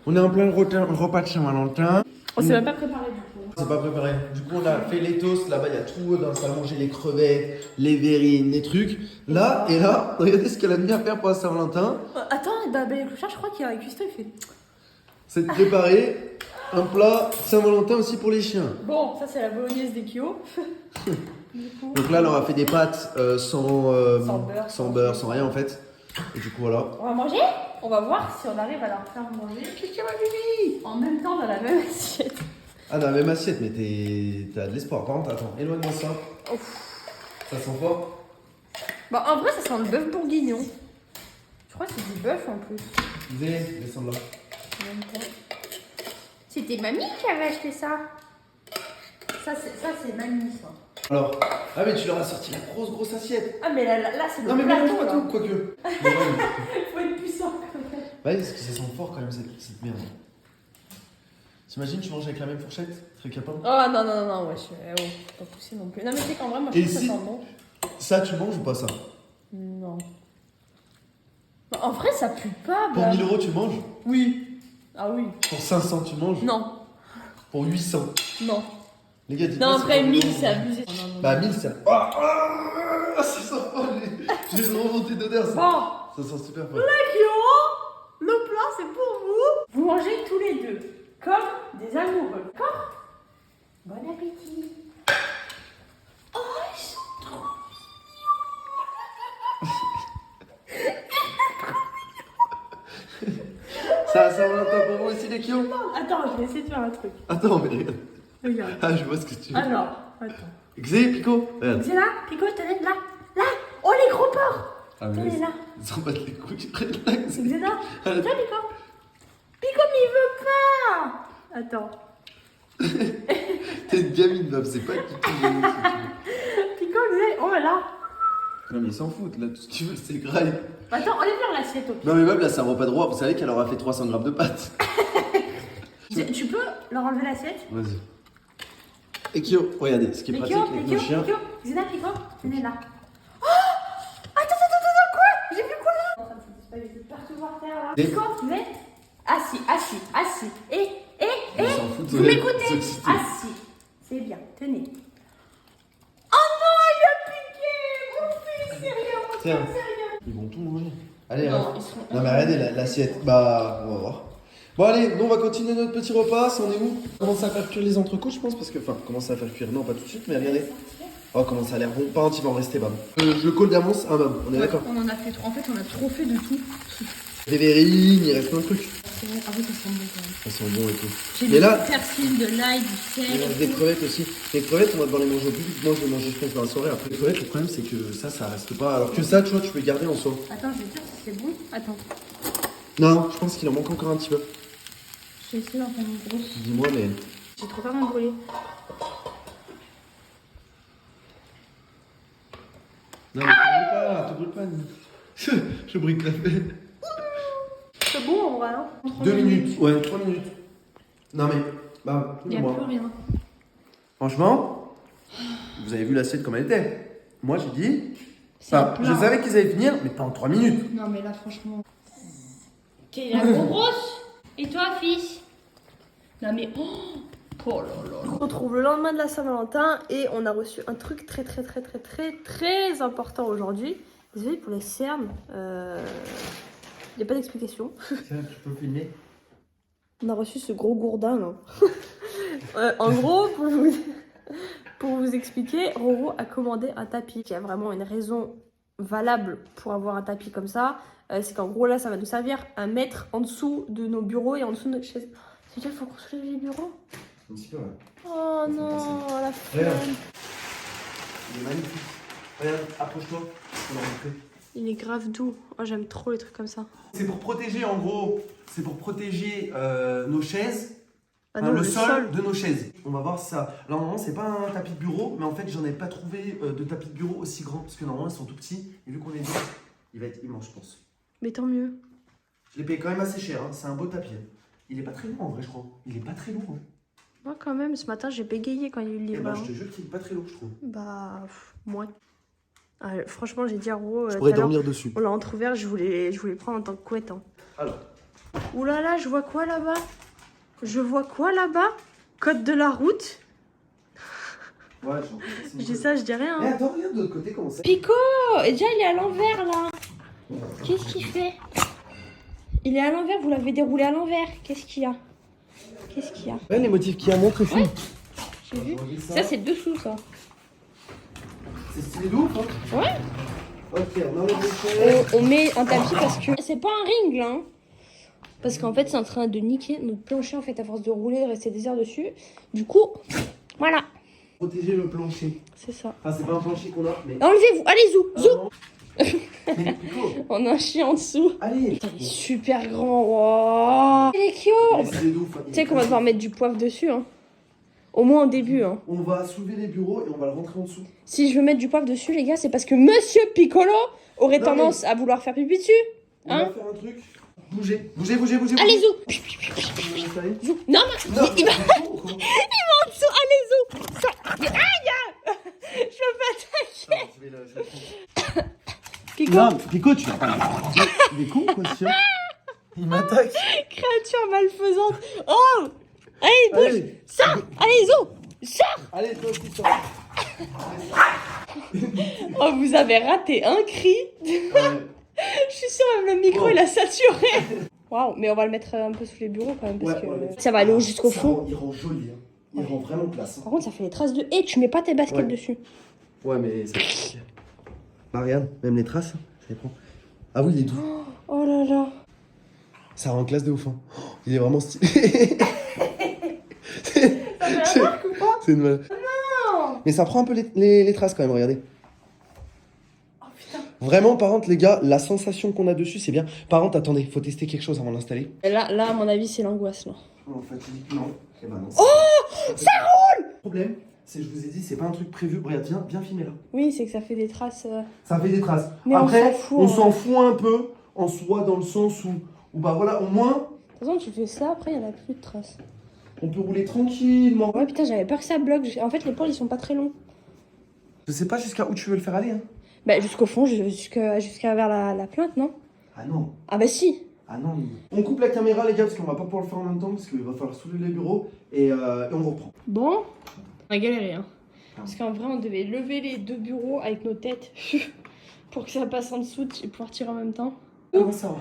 On est en plein repas de Saint-Valentin. On s'est même pas préparé du coup. C'est pas préparé. Du coup, on a fait les toasts. Là-bas, il y a tout dans la salle à manger, les crevettes, les verrines, les trucs. Là, et là, regardez ce qu'elle a mis à faire pour la Saint-Valentin. Attends, bah, Ben Clochard, je crois qu'il y a Cuistot, il fait. C'est de préparer un plat Saint-Valentin aussi pour les chiens. Bon, ça c'est la bolognaise des Kyo. Du coup. Donc là, elle leur a fait des pâtes sans beurre, sans rien en fait. Et du coup, voilà. On va manger. On va voir si on arrive à leur faire manger. Qu'est-ce qu'il y a, ma bibi? En même temps dans la même assiette. Ah, dans la même assiette, mais t'as de l'espoir. Par contre, attends, éloigne-moi ça. Ouf. Ça sent fort. Bah en vrai ça sent le bœuf bourguignon. Je crois que c'est du bœuf en plus. Descends là. En même temps. C'était mamie qui avait acheté ça. Ça c'est mamie ça. Alors, ah, mais tu leur as sorti la grosse assiette. Ah mais là c'est le Non, mais plateau mélange pas là. tout, quoique. Mais ouais, Faut être puissant quand même. ouais, parce que ça sent fort quand même cette merde. T'imagines, tu manges avec la même fourchette? Très capable. Oh non, wesh. Pas poussé non plus. Non mais c'est qu'en vrai moi je Et trouve que si- ça sent bon. Ça, tu manges ou pas ça? Non. Bah, en vrai ça pue pas. Pour bah. 1000 euros, tu manges? Oui. Ah oui. Pour 500, tu manges? Non. Pour 800. Non. Les gars, dites-moi Non si après vous 1000 mangez. c'est abusé. Non. Bah 1000 ça. Ah, ça sent fort. J'ai une remontée d'odeur ça. Bon. Ça sent super fort. Kyo, le plat c'est pour vous. Vous mangez tous les deux comme des amoureux. D'accord? Bon appétit. Oh ils sont trop Ça va longtemps pour vous aussi les kios? mignons. Attends je vais essayer de faire un truc. Attends, mais regarde. Regarde. Ah, je vois ce que tu veux. Alors attends. Xé, Pico, regarde. C'est là, Pico, tenez là. Là. Oh les gros porcs. Ah, mais Tenez là. ils s'en battent les couilles. Relax. C'est là. Allez. Tiens Pico. Pico mais il veut pas. Attends. T'es une gamine, meuf, c'est pas du tout gamine, si tu veux. Pico, oh là. Non, mais ils s'en foutent, là, tout ce qu'ils veulent, c'est graille. Attends, enlève leur l'assiette au pire. Non, mais meuf, là, c'est un repas de roi. Vous savez qu'elle aura fait 300 grammes de pâtes. Tu peux leur enlever l'assiette? Vas-y. Et Kyo, regardez, ce qui est pratique avec nos chiens. Pico, Zina, Pico, venez là. Oh attends, quoi? J'ai vu quoi là? Non, ça me satisfait pas, je vais partout voir terre là. Des- Pico, venez. Assis. Ils s'en foutent, Vous ils m'écoutez? sont excités. Assis. C'est bien, tenez. Oh non, il a piqué! Mon fils, c'est rien, mon Tiens. fils, c'est rien. Ils vont tout manger. Allez, Non, hein. ils seront. Non, mais regardez l'assiette. Bah, on va voir. Bon, allez, nous, on va continuer notre petit repas. Ça, on est où? On commence à faire cuire les entrecôtes, je pense, parce que. Enfin, commence à faire cuire. Non, pas tout de suite, mais regardez. Oh, comment ça a l'air bon. Pas un petit va en rester, bam. Le col d'amance, un bam. On est d'accord? On en a fait trop. En fait, on a trop fait de tout. Des verrines, il reste plein de trucs. C'est bon. Ah oui, ça sent bon quand même. Ça sent bon et tout. J'ai Et mis là- du persil, de l'ail, du Il sel. reste des crevettes aussi. Les crevettes, on va devoir les manger au plus vite. Moi, je vais manger, je pense, dans la soirée. Après, les crevettes, le problème, c'est que ça reste pas. Alors que ça, tu vois, tu peux garder en soi. Attends, je vais dire si c'est bon. Attends. Non, je pense qu'il en manque encore un petit peu. Je vais essayer d'en faire une grosse. Dis-moi, mais. J'ai trop peur de m'embrouiller. Non, mais te brûle pas, Annie. Je brique la fête. C'est bon en vrai, hein? 2 minutes. Ouais, 3 minutes. Non, mais. Bah, Il n'y a moi. plus rien. Franchement, vous avez vu l'assiette comme elle était. Moi, j'ai dit. C'est Enfin, plein. je savais qu'ils allaient finir, mais pas en 3 minutes. Non, mais là, franchement. T'es la grosse. Et toi, fils? Non, mais. Oh là là. On se retrouve le lendemain de la Saint-Valentin et on a reçu un truc très important aujourd'hui. Désolée pour les cernes. Il n'y a pas d'explication. Tiens, tu peux filmer. On a reçu ce gros gourdin là. En gros, pour vous expliquer, Roro a commandé un tapis qui a vraiment une raison valable pour avoir un tapis comme ça. C'est qu'en gros là, ça va nous servir à mettre en dessous de nos bureaux et en dessous de notre chaise. C'est-à-dire qu'il faut qu'on soulève les bureaux. Un petit peu, ouais. Oh non, la flemme. Regarde. Il est magnifique. Regarde, approche-toi. On va rentrer. Il est grave doux. Oh, j'aime trop les trucs comme ça. C'est pour protéger, en gros, c'est pour protéger nos chaises, Ah enfin, non, le sol de nos chaises. On va voir ça. Alors, normalement, c'est pas un tapis de bureau, mais en fait, j'en ai pas trouvé de tapis de bureau aussi grand, parce que normalement, ils sont tout petits. Et vu qu'on est deux, il va être immense, je pense. Mais tant mieux. Je l'ai payé quand même assez cher, hein. C'est un beau tapis. Il est pas très lourd, en vrai, je crois. Il est pas très lourd. Hein. Moi, quand même, ce matin, j'ai bégayé quand il y a eu le Et livre. bah, je te jure qu'il est pas très lourd, je trouve. Bah, moi. Ah, franchement, j'ai dit à Roro. Je pourrais tout à l'heure, dormir dessus. on l'a entrouvert, je voulais le prendre en tant que couette. Hein. Alors, Ouh là là, je vois quoi là-bas? Je vois quoi là-bas? Code de la route? Ouais, Je dis ça, je dis rien. Mais Hein. attends, regarde de l'autre côté comment c'est. Pico! Et déjà, il est à l'envers là. Qu'est-ce qu'il fait? Il est à l'envers, vous l'avez déroulé à l'envers. Qu'est-ce qu'il y a? Qu'est-ce qu'il y a? Ouais, les motifs qu'il y a montré fou. Ouais. J'ai vu. Ça, c'est dessous ça. C'est stylé de ouf, hein. Ouais. Ok, on enlève les chaises. On met un tapis parce que c'est pas un ring là. Hein. Parce qu'en fait, c'est en train de niquer notre plancher en fait à force de rouler, de rester des heures dessus. Du coup, voilà. Protéger le plancher. C'est ça. Enfin, c'est pas un plancher qu'on a, mais. Enlevez-vous, allez zou, zou. non. Mais Pico, On a un chien en dessous. allez. Il est super grand. Wow. Il est cute. Mais c'est de ouf, hein. Tu sais qu'on va devoir mettre du poivre dessus. Hein. Au moins au début. Hein. On va soulever les bureaux et on va le rentrer en dessous. Si je veux mettre du poivre dessus, les gars, c'est parce que Monsieur Piccolo aurait Non, tendance à vouloir faire pipi dessus. On Hein? va faire un truc. Bougez, bougez, bougez, bougez. Allez, zou. Vous Zou. Non, mais Non, il va comment en dessous. Allez, zou. Ça. Aïe. Je peux pas attaquer. je vais le prendre. Pico, Non, Pico, tu vas pas. Il est con, quoi, ce chien. Il m'attaque. créature malfaisante. Oh. Allez, bouge. Allez. Sors. Allez, zou. Sors. Allez, toi aussi, sors. Oh, vous avez raté un cri. Ouais. Je suis sûre, même le micro, Oh. il a saturé. Waouh, mais on va le mettre un peu sous les bureaux quand même, parce que ça va aller jusqu'au fond. Il rend joli, hein. Il rend vraiment classe. Par contre, ça fait les traces de... Et tu mets pas tes baskets Ouais. dessus. Ouais, mais c'est. Marianne, même les traces, ça dépend. Ah oui, il est doux. Oh là là. Ça rend classe de ouf, hein. Oh, il est vraiment stylé. C'est une mal. Non. Mais ça prend un peu les traces quand même, regardez. Oh putain. Vraiment, par contre, les gars, la sensation qu'on a dessus, c'est bien. Par contre, attendez, faut tester quelque chose avant de l'installer. Là, à mon avis, c'est l'angoisse, là. En fait, non. Eh ben non. Oh, ça roule. Le problème, c'est, je vous ai dit, c'est pas un truc prévu. Regarde, viens filmer là. Oui, c'est que ça fait des traces. Ça fait des traces. Mais après, on s'en fout, hein. un peu en soi, dans le sens où bah voilà, au moins, De toute façon, tu fais ça, après, il y en a plus de traces. on peut rouler tranquillement. Ouais, putain, j'avais peur que ça bloque. En fait, les poils, ils sont pas très longs. Je sais pas jusqu'à où tu veux le faire aller, hein. Bah, jusqu'au fond, jusqu'à vers la plainte, non? Ah non. Ah bah si. Ah non. On coupe la caméra, les gars, parce qu'on va pas pouvoir le faire en même temps, parce qu'il va falloir soulever les bureaux, et on reprend. Bon, on a galéré, hein. Parce qu'en vrai, on devait lever les deux bureaux avec nos têtes pour que ça passe en dessous et pouvoir tirer en même temps. Comment ça va?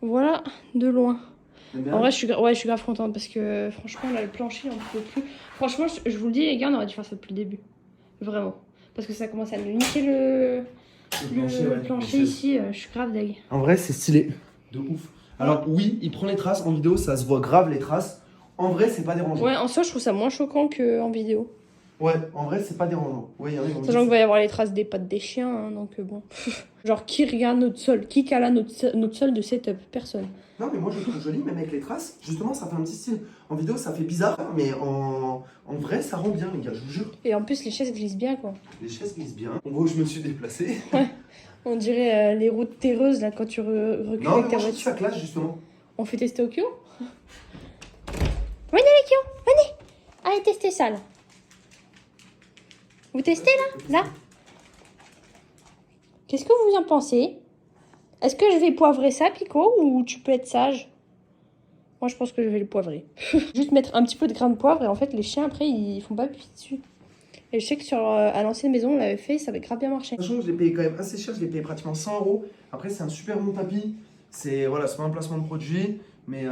Voilà, de loin. T'aimes bien? En vrai, je suis grave contente parce que franchement, là, le plancher, on ne peut plus. Franchement, je vous le dis, les gars, on aurait dû faire ça depuis le début. Vraiment. Parce que ça commence à nous niquer le plancher ici. Je suis grave deg. En vrai, c'est stylé. De ouf. Alors, oui, il prend les traces. En vidéo, ça se voit grave les traces. En vrai, c'est pas dérangeant. Ouais, en soi, je trouve ça moins choquant qu'en vidéo. Ouais, en vrai, c'est pas dérangeant. Ouais, y en a, ils vont Sachant dire qu'il va y avoir les traces des pattes des chiens, hein, donc bon. Genre, qui regarde notre sol? Qui cala notre sol de setup? Personne. Non, mais moi je le trouve joli, même avec les traces. Justement, ça fait un petit style. En vidéo, ça fait bizarre, mais en vrai, ça rend bien, les gars, je vous jure. Et en plus, les chaises glissent bien, quoi. Les chaises glissent bien. En gros, je me suis déplacé. On dirait les routes terreuses, là, quand tu recules Non, avec mais ta moi, je trouve voiture. ça classe, justement. On fait tester au Kyo? Venez, les Kyo, venez. Allez, tester ça, là. Vous testez, là? Là? Qu'est-ce que vous en pensez? Est-ce que je vais poivrer ça, Pico, ou tu peux être sage? Moi, je pense que je vais le poivrer. Juste mettre un petit peu de grain de poivre, et en fait, les chiens, après, ils font pas pipi dessus. Et je sais que à l'ancienne maison, on l'avait fait, ça avait grave bien marché. Franchement, je l'ai payé quand même assez cher, je l'ai payé pratiquement 100 €. Après, c'est un super bon tapis. C'est voilà, c'est pas un placement de produit, mais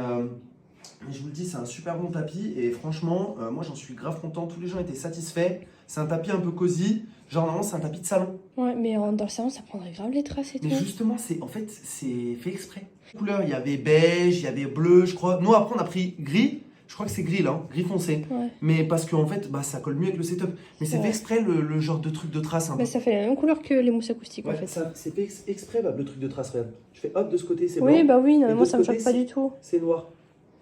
je vous le dis, c'est un super bon tapis. Et franchement, moi, j'en suis grave content. Tous les gens étaient satisfaits. C'est un tapis un peu cosy. Genre, normalement, c'est un tapis de salon. Ouais, mais dans le salon, ça prendrait grave les traces et tout. Mais justement, en fait, c'est fait exprès. Couleur, il y avait beige, il y avait bleu, je crois. Nous, après, on a pris gris. Je crois que c'est gris là, hein, gris foncé. Ouais. Mais parce qu'en fait, bah, ça colle mieux avec le setup. Mais c'est Ouais. fait exprès le genre de truc de trace. Un Mais peu. ça fait la même couleur que les mousses acoustiques, en Ouais, fait. c'est fait exprès bah, le truc de trace. Regarde. Je fais hop de ce côté, c'est Oui, blanc. bah oui, non, Et mais de moi, ce ça me côté, choque pas du tout. C'est noir.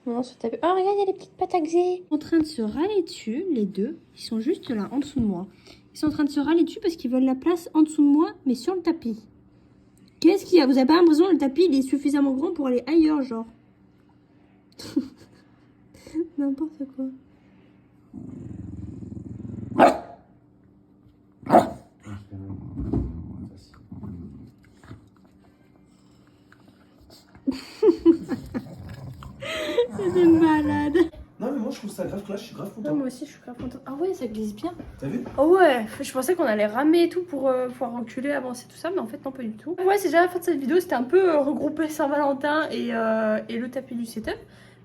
Non, ça tape. Oh, regarde, il y a les petites pattes à Xé. En train de se râler dessus, les deux. Ils sont juste là, en dessous de moi. Ils sont en train de se râler dessus parce qu'ils veulent la place en dessous de moi, mais sur le tapis. Qu'est-ce qu'il y a? Vous avez pas l'impression que le tapis, il est suffisamment grand pour aller ailleurs, genre? N'importe quoi. je trouve ça grave classe, je suis grave Ouais, content. moi aussi, je suis grave contente. Ah ouais, ça glisse bien. T'as vu? Ah ouais, je pensais qu'on allait ramer et tout pour pouvoir reculer, avancer, tout ça, mais en fait, non, pas du tout. Ouais, c'est déjà la fin de cette vidéo. C'était un peu regroupé Saint-Valentin et le tapis du setup.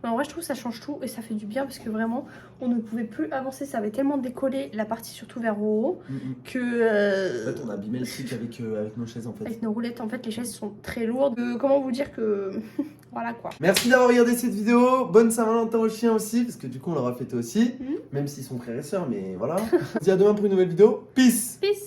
Mais en vrai, je trouve que ça change tout et ça fait du bien parce que vraiment, on ne pouvait plus avancer. Ça avait tellement décollé la partie surtout vers Roro que. En fait, on a abîmé le truc avec nos chaises en fait. Avec nos roulettes, en fait, les chaises sont très lourdes. Comment vous dire que. Voilà quoi. Merci d'avoir regardé cette vidéo. Bonne Saint-Valentin aux chiens aussi, parce que du coup, on l'aura fêté aussi. Même s'ils sont frères et sœurs, mais voilà. On se dit à demain pour une nouvelle vidéo. Peace! Peace!